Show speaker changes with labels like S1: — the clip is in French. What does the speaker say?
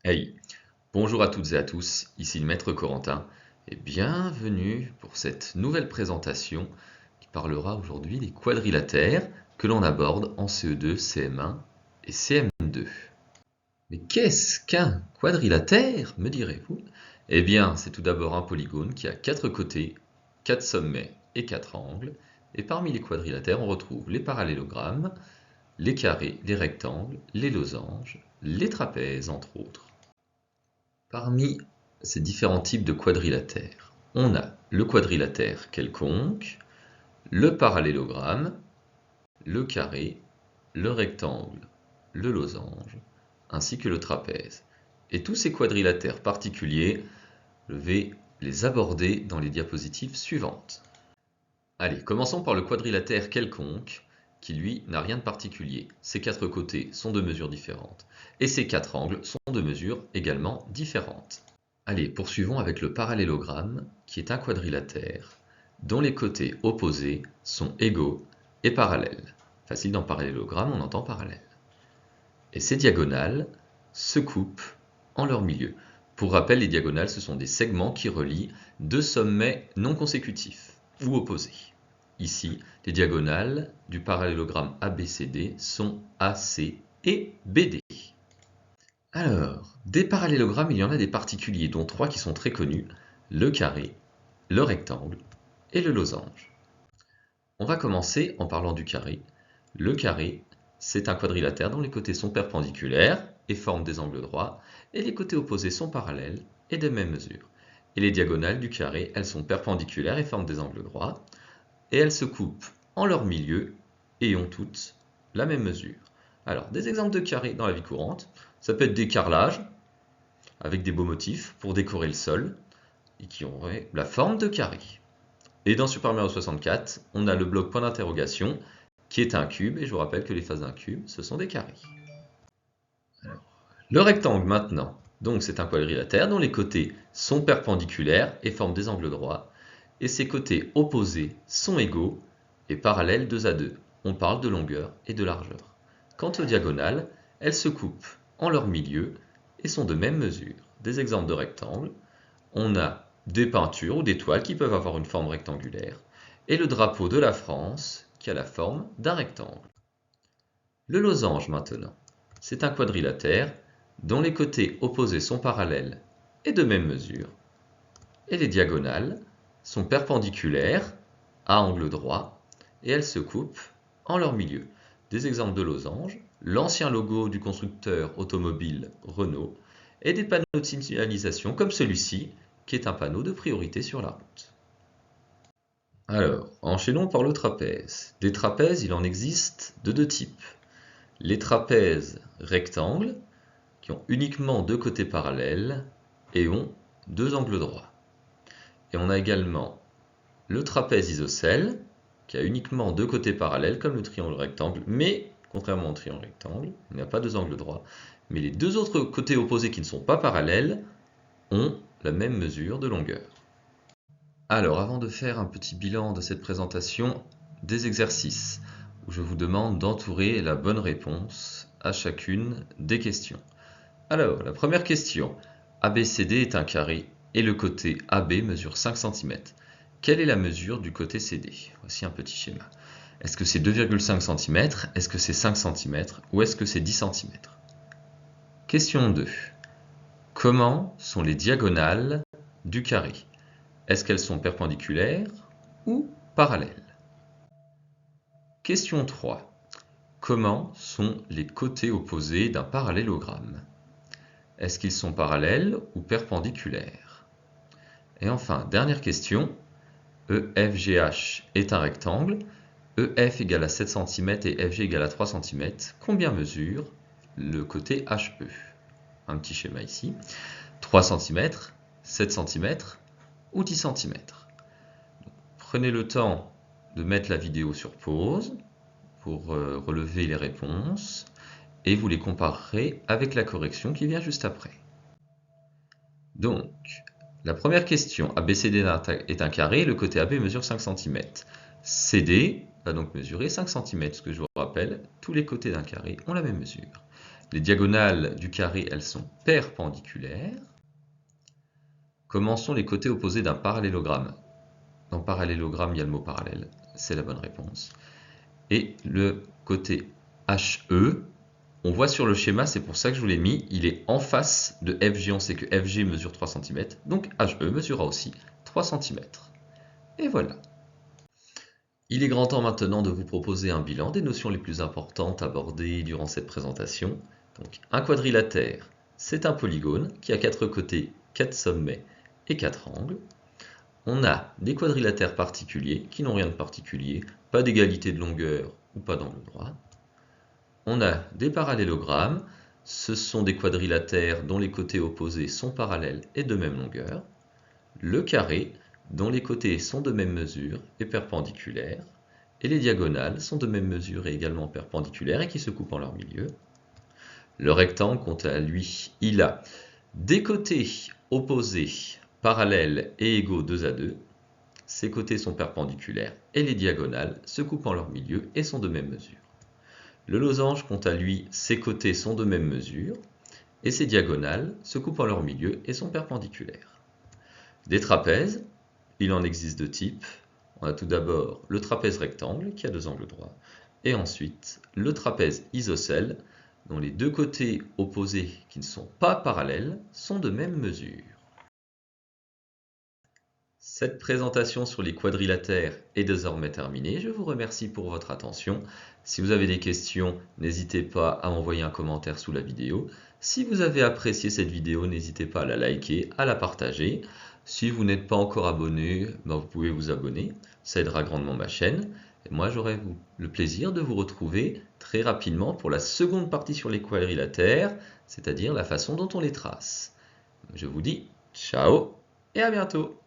S1: Hey, bonjour à toutes et à tous, ici le maître Corentin, et bienvenue pour cette nouvelle présentation qui parlera aujourd'hui des quadrilatères que l'on aborde en CE2, CM1 et CM2. Mais qu'est-ce qu'un quadrilatère, me direz-vous? Eh bien, c'est tout d'abord un polygone qui a 4 côtés, 4 sommets et 4 angles, et parmi les quadrilatères, on retrouve les parallélogrammes, les carrés, les rectangles, les losanges, les trapèzes, entre autres. Parmi ces différents types de quadrilatères, on a le quadrilatère quelconque, le parallélogramme, le carré, le rectangle, le losange, ainsi que le trapèze. Et tous ces quadrilatères particuliers, je vais les aborder dans les diapositives suivantes. Allez, commençons par le quadrilatère quelconque, qui lui n'a rien de particulier. Ses 4 côtés sont de mesures différentes, et ses 4 angles sont de mesures également différentes. Allez, poursuivons avec le parallélogramme, qui est un quadrilatère, dont les côtés opposés sont égaux et parallèles. Facile dans parallélogramme, on entend parallèle. Et ces diagonales se coupent en leur milieu. Pour rappel, les diagonales, ce sont des segments qui relient deux sommets non consécutifs ou opposés. Ici, les diagonales du parallélogramme ABCD sont AC et BD. Alors, des parallélogrammes, il y en a des particuliers, dont 3 qui sont très connus, le carré, le rectangle et le losange. On va commencer en parlant du carré. Le carré, c'est un quadrilatère dont les côtés sont perpendiculaires et forment des angles droits, et les côtés opposés sont parallèles et de même mesure. Et les diagonales du carré, elles sont perpendiculaires et forment des angles droits, et elles se coupent en leur milieu et ont toutes la même mesure. Alors, des exemples de carrés dans la vie courante, ça peut être des carrelages, avec des beaux motifs pour décorer le sol, et qui auraient la forme de carré. Et dans Super Mario 64, on a le bloc point d'interrogation, qui est un cube, et je vous rappelle que les faces d'un cube, ce sont des carrés. Alors, le rectangle maintenant, donc c'est un quadrilatère dont les côtés sont perpendiculaires et forment des angles droits, et ses côtés opposés sont égaux et parallèles 2 à 2. On parle de longueur et de largeur. Quant aux diagonales, elles se coupent en leur milieu et sont de même mesure. Des exemples de rectangles, on a des peintures ou des toiles qui peuvent avoir une forme rectangulaire, et le drapeau de la France qui a la forme d'un rectangle. Le losange maintenant, c'est un quadrilatère dont les côtés opposés sont parallèles et de même mesure, et les diagonales sont perpendiculaires à angle droit, et elles se coupent en leur milieu. Des exemples de losanges, l'ancien logo du constructeur automobile Renault, et des panneaux de signalisation comme celui-ci, qui est un panneau de priorité sur la route. Alors, enchaînons par le trapèze. Des trapèzes, il en existe de 2 types. Les trapèzes rectangles, qui ont uniquement 2 côtés parallèles et ont 2 angles droits. Et on a également le trapèze isocèle, qui a uniquement 2 côtés parallèles, comme le triangle rectangle, mais contrairement au triangle rectangle, il n'y a pas 2 angles droits. Mais les 2 autres côtés opposés qui ne sont pas parallèles ont la même mesure de longueur. Alors, avant de faire un petit bilan de cette présentation, des exercices où je vous demande d'entourer la bonne réponse à chacune des questions. Alors, la première question. ABCD est un carré et le côté AB mesure 5 cm. Quelle est la mesure du côté CD? Voici un petit schéma. Est-ce que c'est 2,5 cm? Est-ce que c'est 5 cm? Ou est-ce que c'est 10 cm? Question 2. Comment sont les diagonales du carré? Est-ce qu'elles sont perpendiculaires ou parallèles? Question 3. Comment sont les côtés opposés d'un parallélogramme? Est-ce qu'ils sont parallèles ou perpendiculaires? Et enfin, dernière question. EFGH est un rectangle. EF égale à 7 cm et FG égale à 3 cm. Combien mesure le côté HE? Un petit schéma ici. 3 cm, 7 cm ou 10 cm. Prenez le temps de mettre la vidéo sur pause pour relever les réponses et vous les comparerez avec la correction qui vient juste après. Donc, la première question, ABCD est un carré, le côté AB mesure 5 cm. CD va donc mesurer 5 cm, ce que je vous rappelle, tous les côtés d'un carré ont la même mesure. les diagonales du carré, elles sont perpendiculaires. Comment sont les côtés opposés d'un parallélogramme? Dans parallélogramme, il y a le mot parallèle, c'est la bonne réponse. Et le côté HE, on voit sur le schéma, c'est pour ça que je vous l'ai mis, il est en face de FG. On sait que FG mesure 3 cm, donc HE mesurera aussi 3 cm. Et voilà. Il est grand temps maintenant de vous proposer un bilan des notions les plus importantes abordées durant cette présentation. Donc, un quadrilatère, c'est un polygone qui a 4 côtés, 4 sommets et 4 angles. On a des quadrilatères particuliers qui n'ont rien de particulier, pas d'égalité de longueur ou pas d'angle droit. On a des parallélogrammes, ce sont des quadrilatères dont les côtés opposés sont parallèles et de même longueur. Le carré, dont les côtés sont de même mesure et perpendiculaires. Et les diagonales sont de même mesure et également perpendiculaires et qui se coupent en leur milieu. Le rectangle, quant à lui, il a des côtés opposés, parallèles et égaux 2 à 2. Ses côtés sont perpendiculaires et les diagonales se coupent en leur milieu et sont de même mesure. Le losange, quant à lui, ses côtés sont de même mesure et ses diagonales se coupent en leur milieu et sont perpendiculaires. Des trapèzes, il en existe 2 types. On a tout d'abord le trapèze rectangle qui a 2 angles droits et ensuite le trapèze isocèle dont les 2 côtés opposés qui ne sont pas parallèles sont de même mesure. Cette présentation sur les quadrilatères est désormais terminée. Je vous remercie pour votre attention. Si vous avez des questions, n'hésitez pas à envoyer un commentaire sous la vidéo. Si vous avez apprécié cette vidéo, n'hésitez pas à la liker, à la partager. Si vous n'êtes pas encore abonné, vous pouvez vous abonner. Ça aidera grandement ma chaîne. Et moi, j'aurai le plaisir de vous retrouver très rapidement pour la seconde partie sur les quadrilatères, c'est-à-dire la façon dont on les trace. Je vous dis ciao et à bientôt.